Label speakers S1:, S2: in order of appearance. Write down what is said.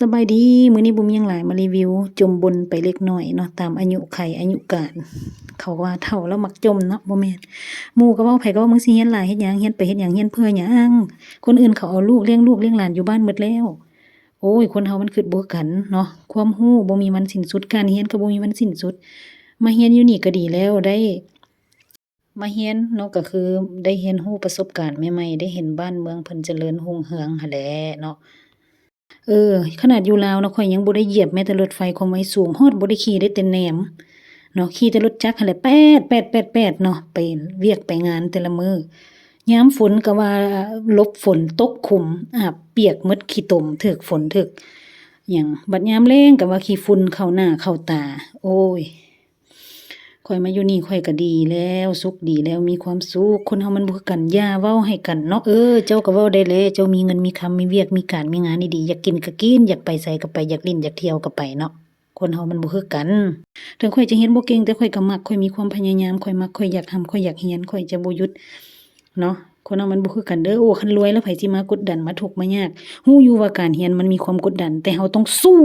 S1: สบายดีมื้อนี้บ่มีหยังหลายมารีวิวจมบนไปเล็กน้อยเนาะตามอายุไขอายุการเขาว่าเฒ่าแล้วมักจมเนาะบ่แม่นหมู่ก็เว้าไผก็ว่ามึงสิเรียนหลายเฮ็ดหยังเรียนไปเฮ็ดหยังเรียนเพื่อหยังคนอื่นเขาเอาลูกเลี้ยงหลานอยู่บ้านหมดแล้วโอ้ยคนเฮามันคิดบ่คือกันเนาะความรู้บ่มีวันสิ้นสุดการเรียนก็บ่มีวันสิ้นสุดมาเรียนอยู่นี่ก็ดีแล้วได้มาเรียนเนาะก็คือได้เรียนรู้ประสบการณ์ใหม่ๆได้เห็นบ้านเมืองเพิ่นเจริญรุ่งเรืองหั้นแหละเนาะ ขนาดอยู่ลาวเนาะข้อยยังบ่ได้เหยียบแม้แต่รถไฟความไวสูงฮอดบ่ได้ขี่ได้แต่แหนมเนาะขี่แต่รถจักรหั้นแหละแป๊ดๆๆๆเนาะไปเวียกไปงานแต่ละมื้อยามฝนก็ว่าหลบฝนตกขุมอาบเปียกหมดขี้ตมถึกฝนถึกหยังบัดยามแลงก็ว่าขี้ฝุ่นเข้าหน้าเข้าตาโอ้ย ข้อยมาอยู่นี่ข้อยก็ดีแล้วสุขดีแล้วมีความสุขคนเฮามันบ่คือกันอย่าเว้าให้กันเนาะเจ้าก็เว้าได้แล้วเจ้ามีเงินมีคำมีเวียกมีการมีงานดีๆอยากกินก็กินอยากไปไสก็ไปอยากลิ้นอยากเที่ยวก็ไปเนาะคนเฮามันบ่คือกันถึงข้อยจะเรียนบ่เก่งแต่ข้อยก็มักข้อยมีความพยายามข้อยมักข้อยอยากทำข้อยอยากเรียนข้อยจะบ่หยุดเนาะคนเฮามันบ่คือกันเด้อโอ้คันรวยแล้วไผสิมากดดันมาทุกข์มายากรู้อยู่ว่าการเรียนมันมีความกดดันแต่เฮาต้องสู้